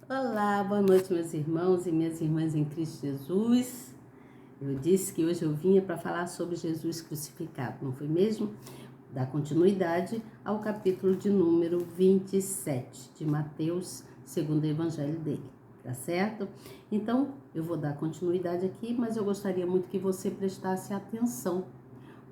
Olá, boa noite, meus irmãos e minhas irmãs em Cristo Jesus. Eu disse que hoje eu vinha para falar sobre Jesus crucificado, não foi mesmo? Dar continuidade ao capítulo de número 27 de Mateus, segundo o evangelho dele, tá certo? Então, eu vou dar continuidade aqui, mas eu gostaria muito que você prestasse atenção.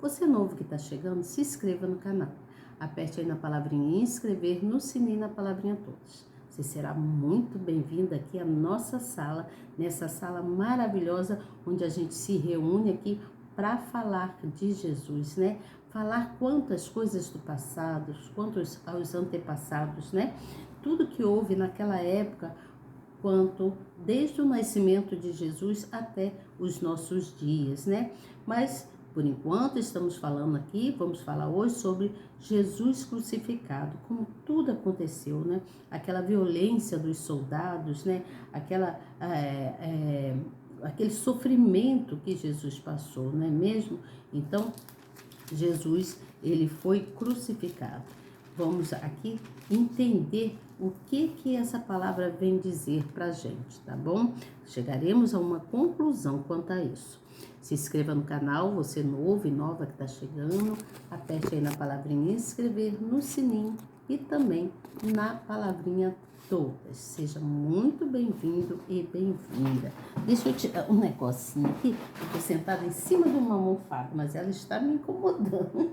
Você novo que está chegando, se inscreva no canal. Aperte aí na palavrinha inscrever, no sininho na palavrinha todos. Você será muito bem-vindo aqui à nossa sala, nessa sala maravilhosa, onde a gente se reúne aqui para falar de Jesus, né? Falar quantas coisas do passado, quantos aos antepassados, né? Tudo que houve naquela época, quanto desde o nascimento de Jesus até os nossos dias, né? Mas por enquanto estamos falando aqui, vamos falar hoje sobre Jesus crucificado, como tudo aconteceu, né? Aquela violência dos soldados, né? Aquele sofrimento que Jesus passou, não é mesmo? Então, Jesus, ele foi crucificado. Vamos aqui entender o que essa palavra vem dizer para a gente, tá bom? Chegaremos a uma conclusão quanto a isso. Se inscreva no canal, você novo e nova que está chegando, aperte aí na palavrinha inscrever, no sininho e também na palavrinha todas. Seja muito bem-vindo e bem-vinda. Deixa eu tirar um negocinho aqui. Eu estou sentada em cima de uma almofada, mas ela está me incomodando.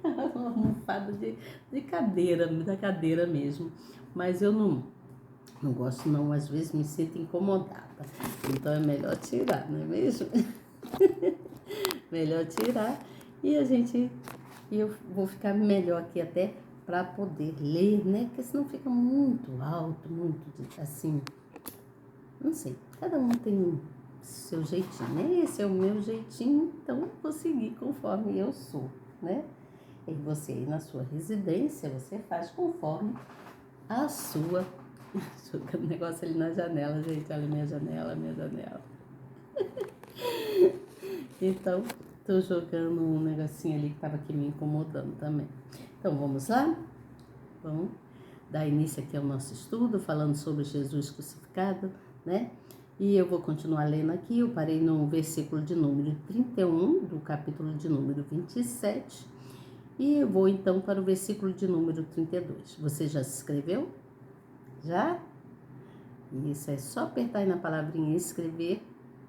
Uma almofada de cadeira, da cadeira mesmo. Mas eu não gosto não, às vezes me sinto incomodada. Então é melhor tirar, não é mesmo? Melhor tirar e eu vou ficar melhor aqui até para poder ler, né? Porque senão fica muito alto, muito assim, não sei, cada um tem o seu jeitinho, né? Esse é o meu jeitinho, então eu vou seguir conforme eu sou, né? E você aí na sua residência, você faz conforme a sua. Jogando negócio ali na janela, gente, olha minha janela, minha janela. Então, tô jogando um negocinho ali que tava aqui me incomodando também. Então, vamos lá? Vamos dar início aqui ao nosso estudo, falando sobre Jesus crucificado, né? E eu vou continuar lendo aqui, eu parei no versículo de número 31, do capítulo de número 27, e eu vou então para o versículo de número 32. Você já se inscreveu? Já? Isso, é só apertar aí na palavrinha inscrever,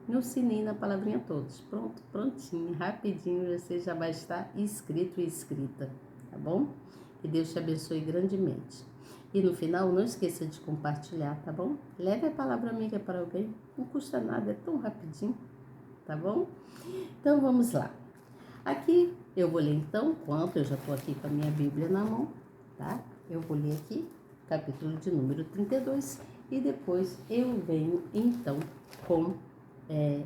no sininho na palavrinha todos. Pronto, prontinho, rapidinho você já vai estar inscrito e inscrita, tá bom? Que Deus te abençoe grandemente. E no final, não esqueça de compartilhar, tá bom? Leve a palavra amiga para alguém, não custa nada, é tão rapidinho, tá bom? Então vamos lá. Aqui eu vou ler então, enquanto eu já estou aqui com a minha Bíblia na mão, tá? Eu vou ler aqui, capítulo de número 32, e depois eu venho então com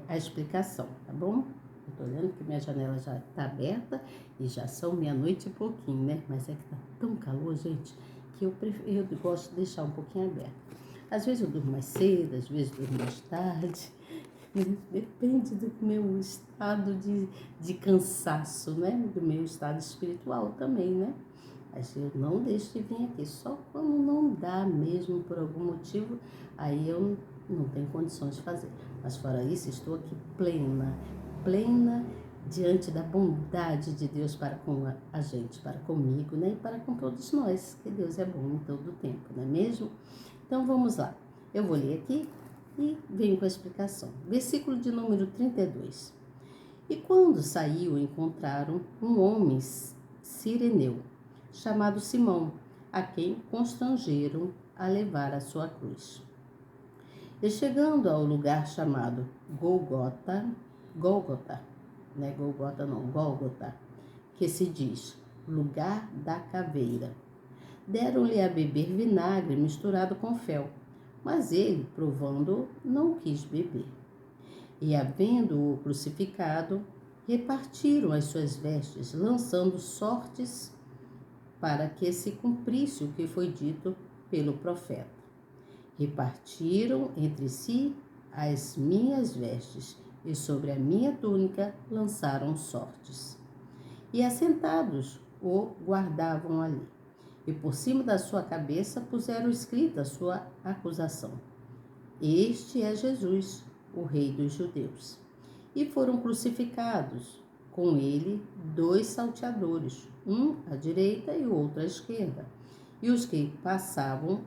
a explicação, tá bom? Eu tô olhando que minha janela já tá aberta e já são meia-noite e pouquinho, né? Mas é que tá tão calor, gente, que eu gosto de deixar um pouquinho aberto. Às vezes eu durmo mais cedo, às vezes eu durmo mais tarde. Depende do meu estado de cansaço, né? Do meu estado espiritual também, né? Mas eu não deixo de vir aqui, só quando não dá mesmo, por algum motivo, aí eu não tenho condições de fazer. Mas fora isso, estou aqui plena, plena diante da bondade de Deus para com a gente, para comigo, né? E para com todos nós, que Deus é bom em todo o tempo, não é mesmo? Então vamos lá, eu vou ler aqui e venho com a explicação. Versículo de número 32. E quando saiu, encontraram um homem sireneu, chamado Simão, a quem constrangeram a levar a sua cruz. E chegando ao lugar chamado Gólgota, Gólgota, que se diz lugar da caveira, deram-lhe a beber vinagre misturado com fel, mas ele, provando, não quis beber. E, havendo-o crucificado, repartiram as suas vestes, lançando sortes para que se cumprisse o que foi dito pelo profeta. Repartiram entre si as minhas vestes, e sobre a minha túnica lançaram sortes. E assentados o guardavam ali. E por cima da sua cabeça puseram escrita a sua acusação: Este é Jesus, o Rei dos Judeus. E foram crucificados com ele 2 salteadores, um à direita e o outro à esquerda. E os que passavam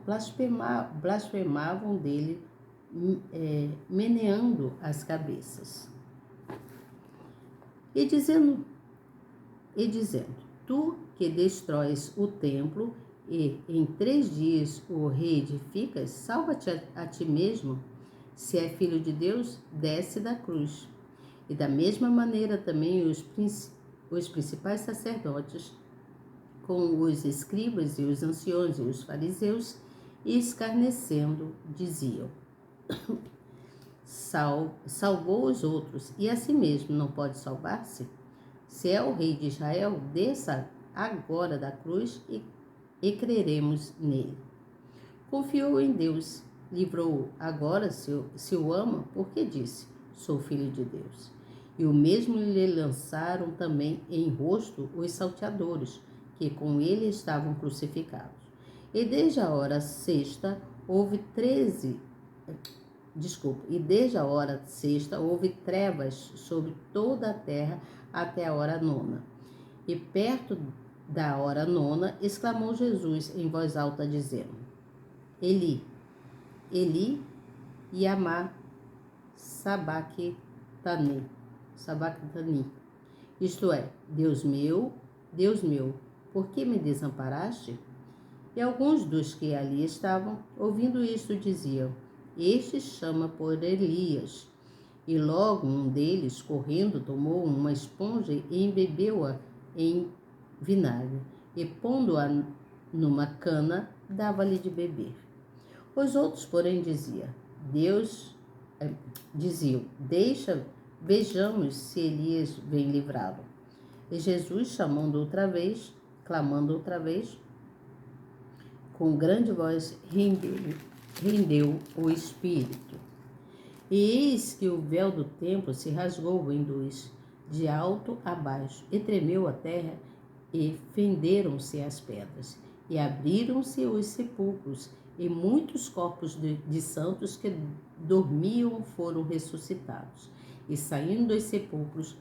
blasfemavam dele, meneando as cabeças. E dizendo, tu que destróis o templo e em 3 dias o reedificas, salva-te a ti mesmo. Se é filho de Deus, desce da cruz. E da mesma maneira também os principais sacerdotes, com os escribas e os anciões e os fariseus, escarnecendo, diziam: salvou os outros e a si mesmo não pode salvar-se? Se é o rei de Israel, desça agora da cruz e creremos nele. Confiou em Deus, livrou-o. Agora, se o ama, porque disse: sou filho de Deus. E o mesmo lhe lançaram também em rosto os salteadores, que com ele estavam crucificados. E desde a hora sexta houve trevas sobre toda a terra até a hora 9. E perto da hora 9, exclamou Jesus em voz alta, dizendo: Eli, Eli, lama sabachthani, isto é, Deus meu, por que me desamparaste? E alguns dos que ali estavam, ouvindo isto, diziam: este chama por Elias. E logo um deles, correndo, tomou uma esponja e embebeu-a em vinagre, e pondo-a numa cana, dava-lhe de beber. Os outros, porém, diziam: deixa, vejamos se Elias vem livrá-lo. E Jesus, clamando outra vez, com grande voz, rendeu o espírito. E eis que o véu do templo se rasgou em 2, de alto a baixo, e tremeu a terra, e fenderam-se as pedras, e abriram-se os sepulcros, e muitos corpos de santos que dormiam foram ressuscitados. E saindo dos sepulcros,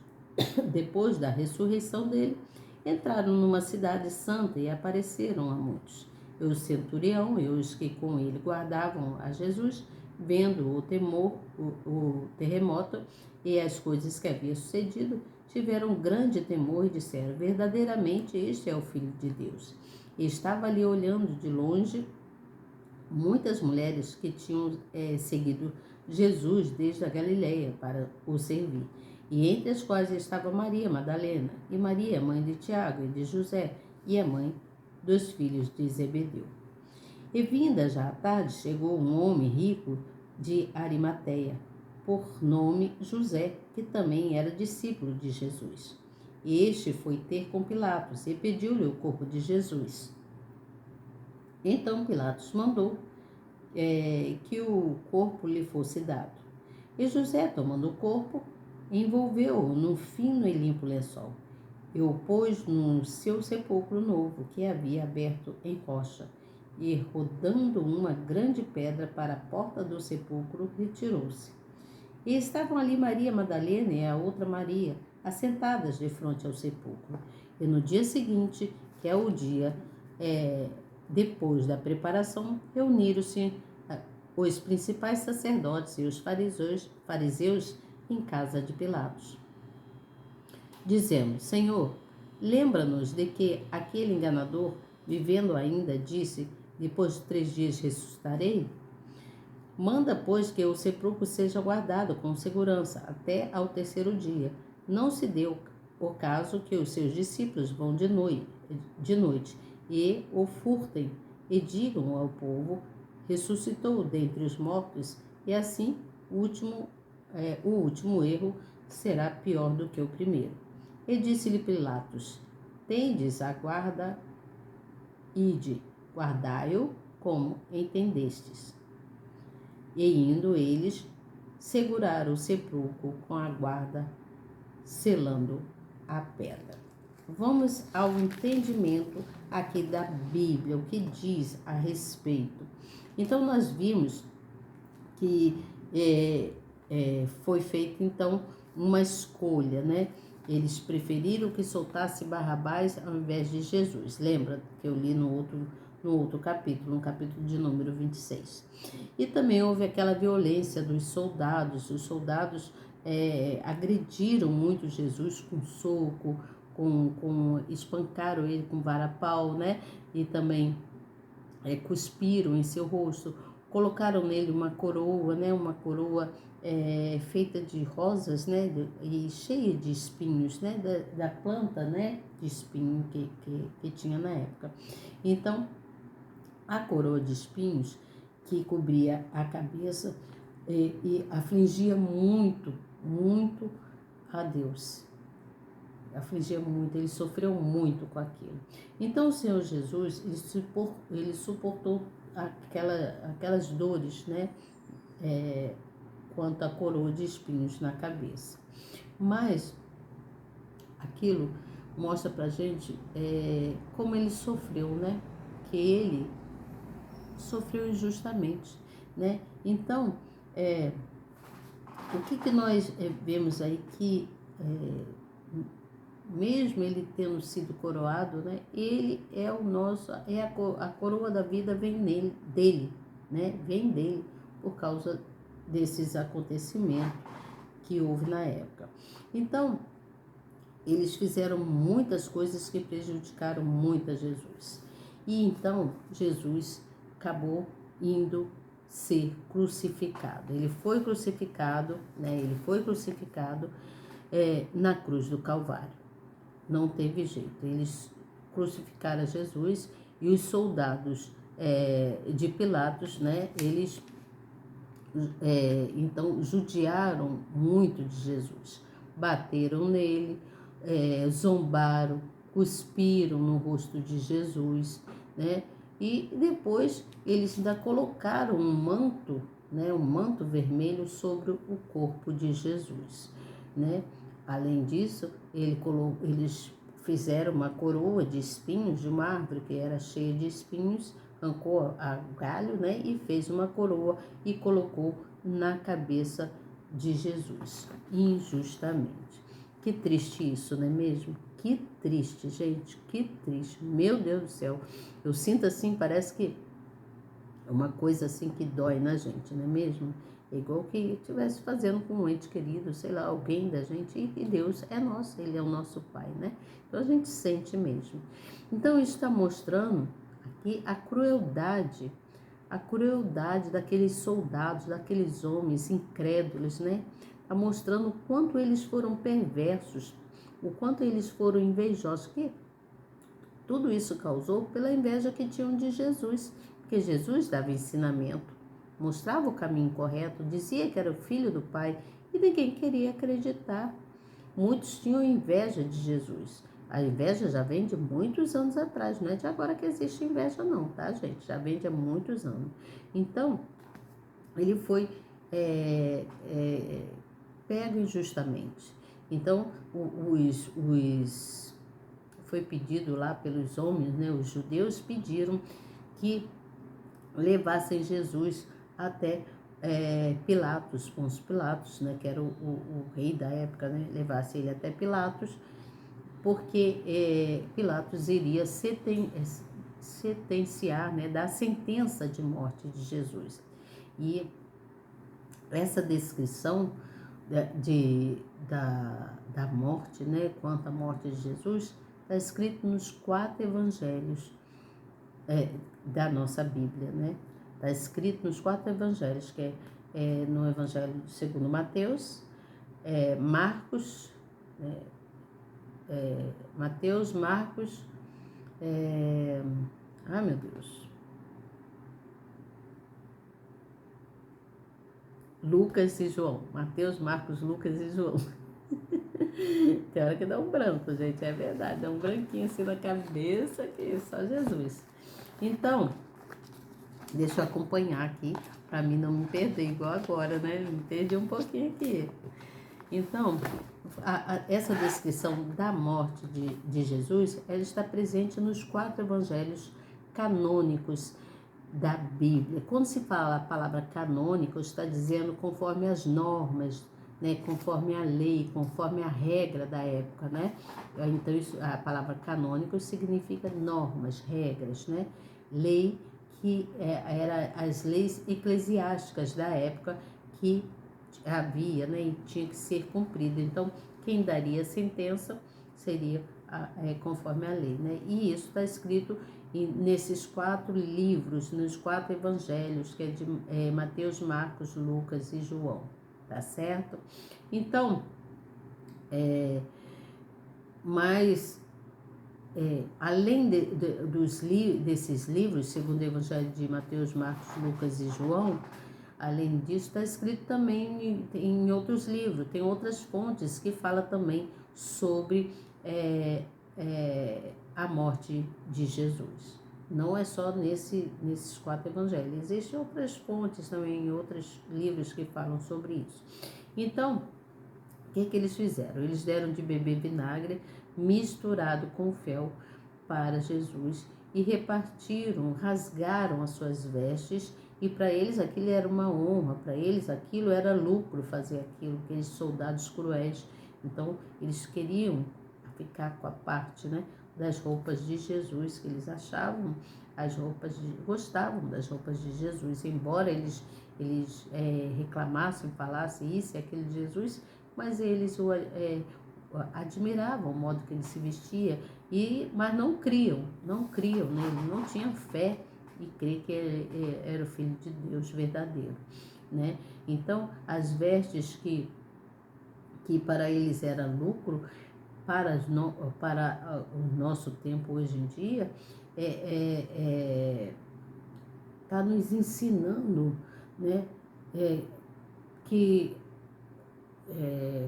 depois da ressurreição dele, entraram numa cidade santa e apareceram a muitos. E o centurião e os que com ele guardavam a Jesus, vendo o terremoto e as coisas que havia sucedido, tiveram grande temor e disseram: verdadeiramente este é o Filho de Deus. E estava ali olhando de longe muitas mulheres que tinham seguido Jesus desde a Galileia para o servir, e entre as quais estava Maria Madalena, e Maria, mãe de Tiago e de José, e a mãe dos filhos de Zebedeu. E vinda já à tarde, chegou um homem rico de Arimateia, por nome José, que também era discípulo de Jesus. E este foi ter com Pilatos e pediu-lhe o corpo de Jesus. Então Pilatos mandou que o corpo lhe fosse dado. E José, tomando o corpo, envolveu-o num fino e limpo lençol, e o pôs no seu sepulcro novo, que havia aberto em rocha, e rodando uma grande pedra para a porta do sepulcro, retirou-se. E estavam ali Maria Madalena e a outra Maria, assentadas de frente ao sepulcro. E no dia seguinte, que é o dia depois da preparação, reuniram-se os principais sacerdotes e os fariseus em casa de Pilatos, dizendo: Senhor, lembra-nos de que aquele enganador, vivendo ainda, disse: depois de 3 dias ressuscitarei? Manda, pois, que o sepulcro seja guardado com segurança até ao 3º dia. Não se deu o caso que os seus discípulos vão de noite e o furtem, e digam ao povo: ressuscitou dentre os mortos, e assim o último erro será pior do que o primeiro. E disse-lhe Pilatos: tendes a guarda, ide, guardai-o como entendestes. E indo eles, seguraram o sepulcro com a guarda, selando a pedra. Vamos ao entendimento aqui da Bíblia, o que diz a respeito. Então nós vimos que foi feita então uma escolha, né? Eles preferiram que soltasse Barrabás ao invés de Jesus. Lembra que eu li no outro capítulo, no capítulo de número 26. E também houve aquela violência dos soldados. Os soldados agrediram muito Jesus com soco, espancaram ele com vara-pau, né? E também cuspiram em seu rosto, colocaram nele uma coroa, né? Uma coroa feita de rosas, né? E cheia de espinhos, né? Da planta, né? De espinho que tinha na época. Então, a coroa de espinhos que cobria a cabeça e afligia muito, muito a Deus. Afligia muito, ele sofreu muito com aquilo. Então o Senhor Jesus, ele suportou aquelas dores, né? Quanto à coroa de espinhos na cabeça. Mas aquilo mostra pra gente como ele sofreu, né? Que ele sofreu injustamente, né? Então, o que nós vemos aí que mesmo ele tendo sido coroado, né? Ele é o nosso, a coroa da vida vem dele, né? Vem dele por causa desses acontecimentos que houve na época. Então, eles fizeram muitas coisas que prejudicaram muito a Jesus. E então, Jesus acabou indo ser crucificado. Ele foi crucificado, né? Ele foi crucificado na cruz do Calvário. Não teve jeito. Eles crucificaram Jesus e os soldados de Pilatos, né? Eles então judiaram muito de Jesus. Bateram nele, zombaram, cuspiram no rosto de Jesus, né? E depois eles ainda colocaram um manto, né? Um manto vermelho sobre o corpo de Jesus, né? Além disso, eles fizeram uma coroa de espinhos de uma árvore que era cheia de espinhos, arrancou a galho, né? E fez uma coroa e colocou na cabeça de Jesus, injustamente. Que triste isso, não é mesmo? Que triste, gente, que triste. Meu Deus do céu. Eu sinto assim, parece que é uma coisa assim que dói na gente, não é mesmo? É igual que estivesse fazendo com um ente querido, sei lá, alguém da gente, e Deus é nosso, Ele é o nosso Pai, né? Então a gente sente mesmo. Então isso está mostrando aqui a crueldade daqueles soldados, daqueles homens incrédulos, né? Está mostrando o quanto eles foram perversos, o quanto eles foram invejosos, que tudo isso causou pela inveja que tinham de Jesus, porque Jesus dava ensinamento, mostrava o caminho correto, dizia que era o filho do Pai e ninguém queria acreditar. Muitos tinham inveja de Jesus. A inveja já vem de muitos anos atrás, não é de agora que existe inveja não, tá, gente? Já vem de muitos anos. Então, ele foi pego injustamente. Então, foi pedido lá pelos homens, né? Os judeus pediram que levassem Jesus até Pilatos, Pôncio Pilatos, né? Que era o rei da época, né? Levasse ele até Pilatos, porque Pilatos iria sentenciar, né? Dar sentença de morte de Jesus. E essa descrição da morte, né? Quanto à morte de Jesus, está escrito nos 4 evangelhos da nossa Bíblia, né? Está escrito nos 4 evangelhos, que no Evangelho segundo Mateus, Marcos, Mateus, Marcos, meu Deus, Lucas e João. Mateus, Marcos, Lucas e João. Tem hora que dá um branco, gente, é verdade, dá um branquinho assim na cabeça, que só Jesus. Então, deixa eu acompanhar aqui, para mim não me perder igual agora, né? Me perdi um pouquinho aqui. Então, essa descrição da morte de Jesus, ela está presente nos 4 evangelhos canônicos da Bíblia. Quando se fala a palavra canônico, está dizendo conforme as normas, né, conforme a lei, conforme a regra da época, né? Então a palavra canônico significa normas, regras, né? Lei que era as leis eclesiásticas da época que havia, né, e tinha que ser cumprida. Então quem daria a sentença seria conforme a lei, né? E isso está escrito nesses 4 livros, nos 4 evangelhos, que é de Mateus, Marcos, Lucas e João, tá certo? Então, mas além desses livros, segundo o evangelho de Mateus, Marcos, Lucas e João, além disso, está escrito também em outros livros, tem outras fontes que falam também sobre a morte de Jesus. Não é só nesses 4 evangelhos, existem outras fontes também, outros livros que falam sobre isso. Então, o que eles fizeram? Eles deram de beber vinagre misturado com fel para Jesus e repartiram, rasgaram as suas vestes, e para eles aquilo era uma honra, para eles aquilo era lucro fazer aquilo, aqueles soldados cruéis. Então eles queriam ficar com a parte, né, das roupas de Jesus, que eles achavam gostavam das roupas de Jesus, embora eles reclamassem, falassem isso e aquilo de Jesus, mas eles admiravam o modo que ele se vestia, mas não criam nele, não tinham fé e crer que ele era o Filho de Deus verdadeiro, né? Então, as vestes que para eles era lucro, para o nosso tempo hoje em dia, está nos ensinando, né, que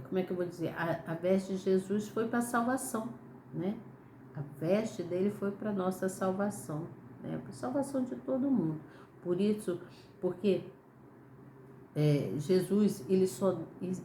como é que eu vou dizer? A veste de Jesus foi para a salvação, né? A veste dele foi para a nossa salvação, né? Para a salvação de todo mundo. Por isso, porque Jesus, ele só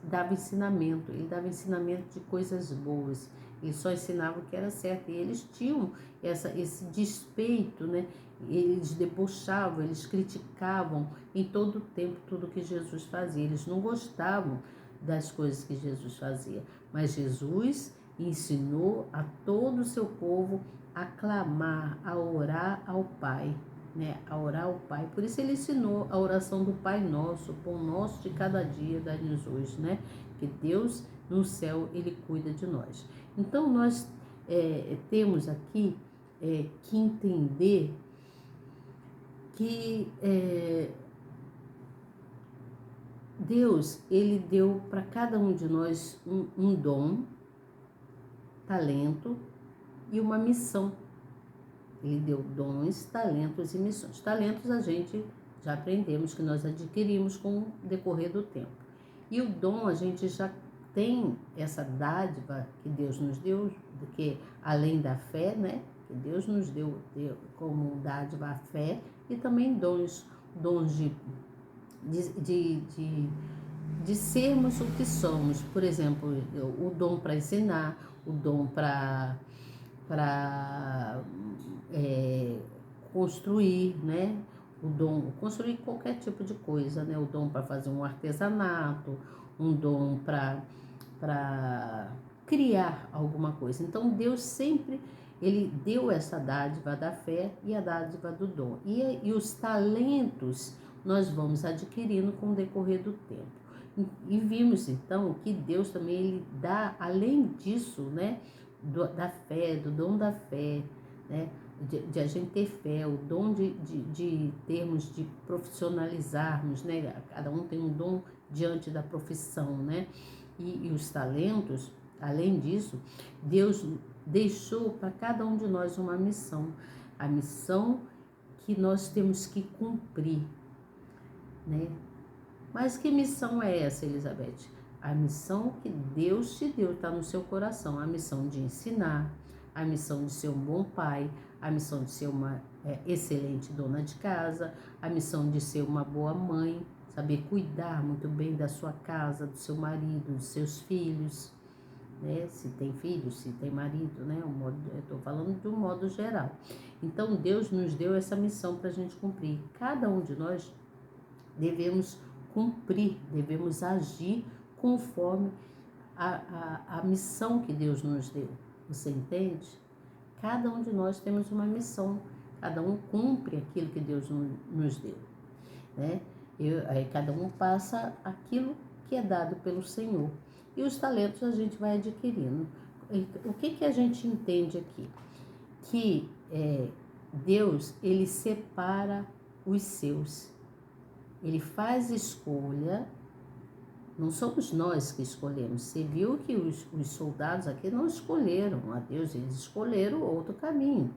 dava ensinamento, de coisas boas, ele só ensinava o que era certo, e eles tinham esse despeito, né? Eles debochavam, eles criticavam em todo o tempo tudo que Jesus fazia, eles não gostavam das coisas que Jesus fazia, mas Jesus ensinou a todo o seu povo a clamar, a orar ao Pai, né, a orar ao Pai. Por isso ele ensinou a oração do Pai Nosso, o pão nosso de cada dia, dá-nos hoje, né? Que Deus no céu, ele cuida de nós. Então nós temos aqui que entender que Deus, ele deu para cada um de nós um dom, talento e uma missão. Ele deu dons, talentos e missões. Talentos a gente já aprendemos que nós adquirimos com o decorrer do tempo. E o dom a gente já tem essa dádiva que Deus nos deu, que além da fé, né? Que Deus nos deu como dádiva a fé, e também dons de sermos o que somos. Por exemplo, o dom para ensinar, o dom para construir, né? O dom, construir qualquer tipo de coisa, né? O dom para fazer um artesanato, um dom para criar alguma coisa. Então Deus sempre, ele deu essa dádiva da fé e a dádiva do dom. E os talentos nós vamos adquirindo com o decorrer do tempo. E vimos então que Deus também, ele dá, além disso, né? Da fé, do dom da fé, né? De a gente ter fé, o dom de termos, de profissionalizarmos, né? Cada um tem um dom diante da profissão, né? E os talentos, além disso, Deus deixou para cada um de nós uma missão, a missão que nós temos que cumprir, né? Mas que missão é essa, Elizabeth? A missão que Deus te deu está no seu coração, a missão de ensinar, a missão de ser um bom pai, a missão de ser uma excelente dona de casa, a missão de ser uma boa mãe, saber cuidar muito bem da sua casa, do seu marido, dos seus filhos, né? Se tem filhos, se tem marido, né? Eu estou falando de um modo geral. Então, Deus nos deu essa missão para a gente cumprir. Cada um de nós devemos cumprir, devemos agir conforme a missão que Deus nos deu. Você entende? Cada um de nós temos uma missão, cada um cumpre aquilo que Deus nos deu, né? Aí cada um passa aquilo que é dado pelo Senhor. E os talentos a gente vai adquirindo. O que a gente entende aqui? Que Deus, ele separa os seus. Ele faz escolha, não somos nós que escolhemos. Você viu que os soldados aqui não escolheram a Deus, eles escolheram outro caminho.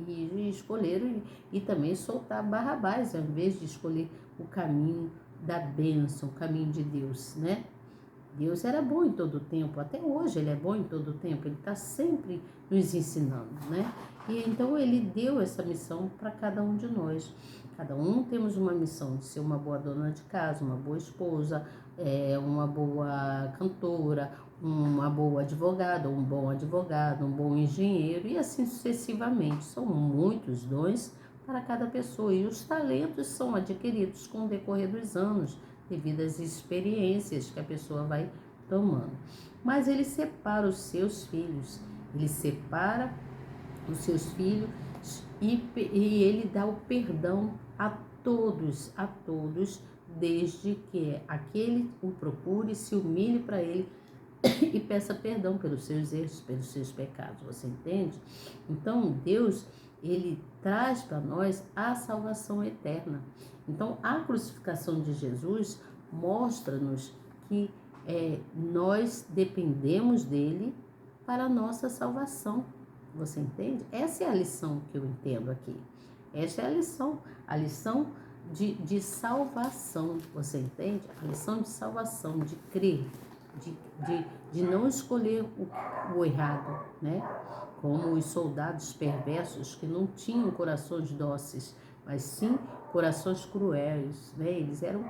E escolheram e também soltar Barrabás, ao invés de escolher o caminho da bênção, o caminho de Deus, né? Deus era bom em todo o tempo, até hoje ele é bom em todo o tempo, ele está sempre nos ensinando, né? E então ele deu essa missão para cada um de nós. Cada um temos uma missão de ser uma boa dona de casa, uma boa esposa, uma boa cantora, uma boa advogada, um bom advogado, um bom engenheiro e assim sucessivamente. São muitos dons para cada pessoa e os talentos são adquiridos com o decorrer dos anos, devido às experiências que a pessoa vai tomando. Mas ele separa os seus filhos, ele separa os seus filhos e ele dá o perdão a todos, desde que aquele o procure, se humilhe para ele e peça perdão pelos seus erros, pelos seus pecados, você entende? Então Deus, ele traz para nós a salvação eterna. Então a crucificação de Jesus mostra-nos que nós dependemos dele para a nossa salvação, você entende? Essa é a lição que eu entendo aqui. Essa é a lição de salvação, você entende? A lição de salvação, de crer, de não escolher o errado, né? Como os soldados perversos que não tinham corações dóceis, mas sim corações cruéis, né? Eles eram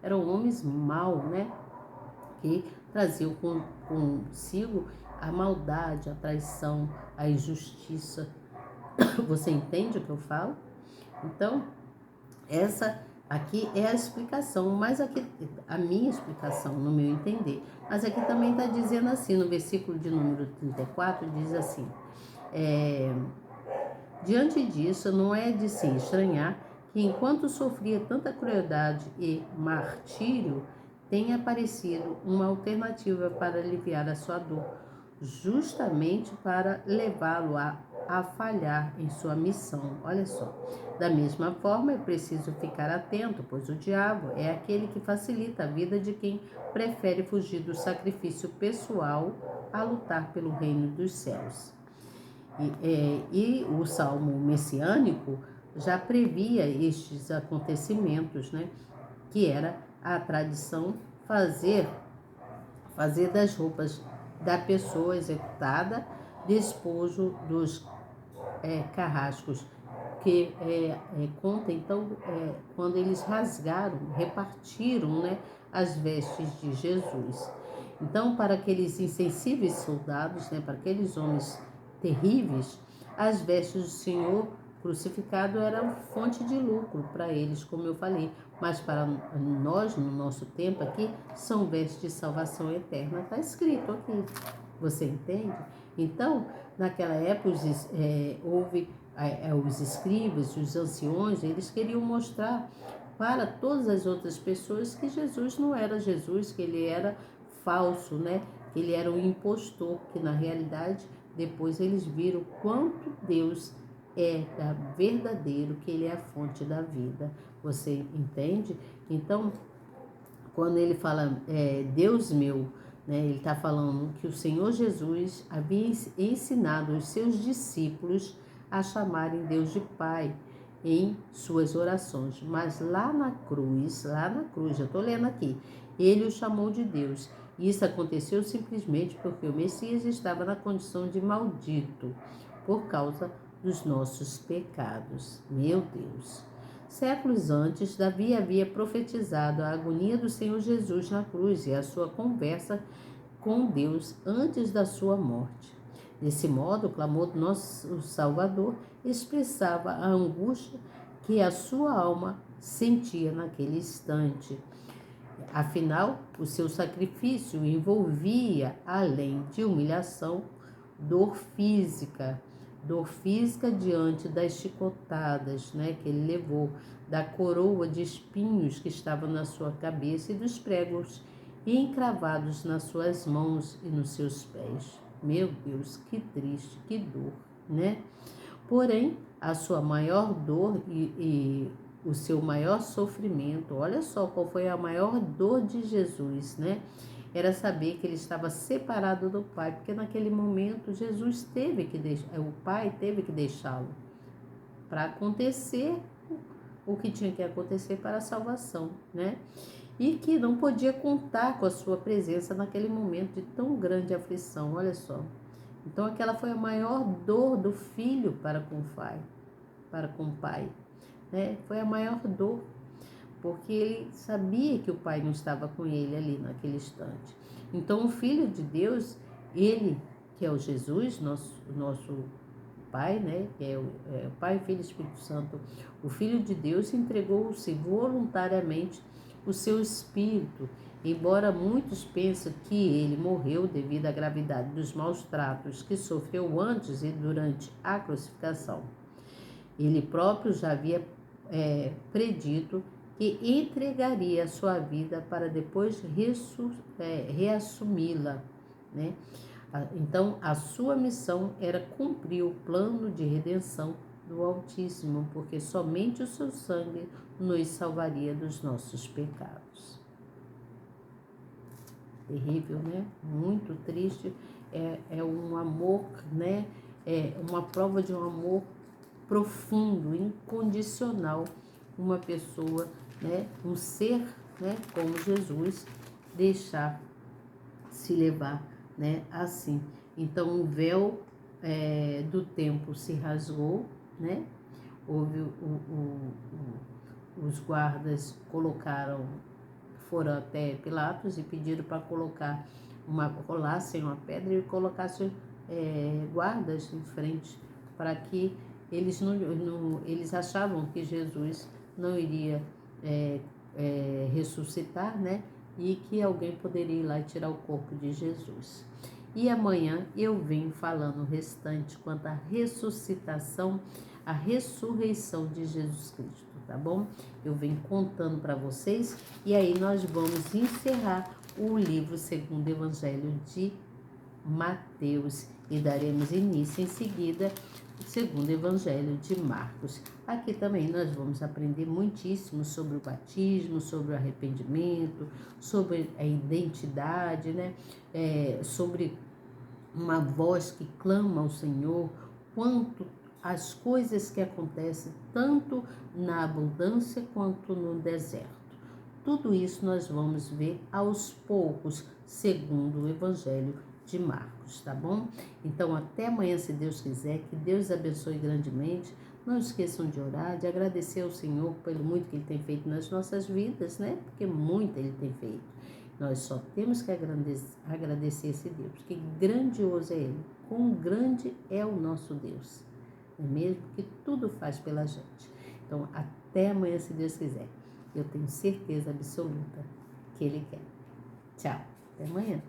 eram homens maus, né? Que traziam consigo a maldade, a traição, a injustiça. Você entende o que eu falo? Então, essa aqui é a explicação, mas aqui a minha explicação, no meu entender. Mas aqui também está dizendo assim, no versículo de número 34, diz assim: diante disso, não é de se estranhar que enquanto sofria tanta crueldade e martírio, tenha aparecido uma alternativa para aliviar a sua dor, justamente para levá-lo a falhar em sua missão. Olha só. Da mesma forma, é preciso ficar atento, pois o diabo é aquele que facilita a vida de quem prefere fugir do sacrifício pessoal a lutar pelo reino dos céus. E o Salmo messiânico já previa estes acontecimentos, né? Que era a tradição fazer das roupas da pessoa executada despojo dos carrascos, que conta então quando eles rasgaram, repartiram, né, as vestes de Jesus. Então, para aqueles insensíveis soldados, né, para aqueles homens terríveis, as vestes do Senhor crucificado eram fonte de lucro para eles, como eu falei, mas para nós, no nosso tempo aqui, são vestes de salvação eterna. Está escrito aqui, você entende? Então, naquela época, houve os escribas, os anciões, eles queriam mostrar para todas as outras pessoas que Jesus não era Jesus, que ele era falso, né? Que ele era um impostor, que na realidade depois eles viram quanto Deus é verdadeiro, que ele é a fonte da vida. Você entende? Então, quando ele fala Deus meu, né, ele está falando que o Senhor Jesus havia ensinado os seus discípulos a chamarem Deus de Pai em suas orações. Mas lá na cruz, eu estou lendo aqui, ele o chamou de Deus. Isso aconteceu simplesmente porque o Messias estava na condição de maldito por causa dos nossos pecados. Meu Deus! Séculos antes, Davi havia profetizado a agonia do Senhor Jesus na cruz e a sua conversa com Deus antes da sua morte. Desse modo, o clamor do nosso Salvador expressava a angústia que a sua alma sentia naquele instante. Afinal, o seu sacrifício envolvia, além de humilhação, dor física diante das chicotadas, que ele levou, da coroa de espinhos que estava na sua cabeça e dos pregos encravados nas suas mãos e nos seus pés. Meu Deus, que triste, que dor, Porém, a sua maior dor e o seu maior sofrimento, olha só qual foi a maior dor de Jesus, Era saber que ele estava separado do Pai, porque naquele momento Jesus teve que deixar, o Pai teve que deixá-lo para acontecer o que tinha que acontecer para a salvação, E que não podia contar com a sua presença naquele momento de tão grande aflição, olha só. Então aquela foi a maior dor do filho para com o pai, Foi a maior dor, porque ele sabia que o pai não estava com ele ali naquele instante. Então o Filho de Deus, ele que é o Jesus, nosso Pai, que é o Pai, Filho e Espírito Santo, o Filho de Deus entregou-se voluntariamente o seu Espírito, embora muitos pensem que ele morreu devido à gravidade dos maus tratos que sofreu antes e durante a crucificação. Ele próprio já havia predito que entregaria a sua vida para depois reassumi-la, Então, a sua missão era cumprir o plano de redenção do Altíssimo, porque somente o seu sangue nos salvaria dos nossos pecados. Terrível, Muito triste. É um amor, É uma prova de um amor profundo, incondicional. Uma pessoa, Um ser, como Jesus, deixar se levar, assim. Então o véu do templo se rasgou, Houve os guardas foram até Pilatos e pediram para rolassem uma pedra e colocassem guardas em frente, para que eles achavam que Jesus não iria ressuscitar, E que alguém poderia ir lá e tirar o corpo de Jesus. E amanhã eu venho falando o restante quanto à ressuscitação, a ressurreição de Jesus Cristo, tá bom? Eu venho contando para vocês e aí nós vamos encerrar o livro segundo o Evangelho de Mateus e daremos início em seguida ao segundo Evangelho de Marcos. Aqui também nós vamos aprender muitíssimo sobre o batismo, sobre o arrependimento, sobre a identidade, sobre uma voz que clama ao Senhor, quanto as coisas que acontecem tanto na abundância quanto no deserto. Tudo isso nós vamos ver aos poucos, segundo o Evangelho de Marcos, tá bom? Então até amanhã, se Deus quiser, que Deus abençoe grandemente. Não esqueçam de orar, de agradecer ao Senhor pelo muito que Ele tem feito nas nossas vidas, Porque muito Ele tem feito. Nós só temos que agradecer esse Deus, porque grandioso é Ele, quão grande é o nosso Deus, não é mesmo? Que tudo faz pela gente. Então até amanhã, se Deus quiser. Eu tenho certeza absoluta que Ele quer. Tchau, até amanhã.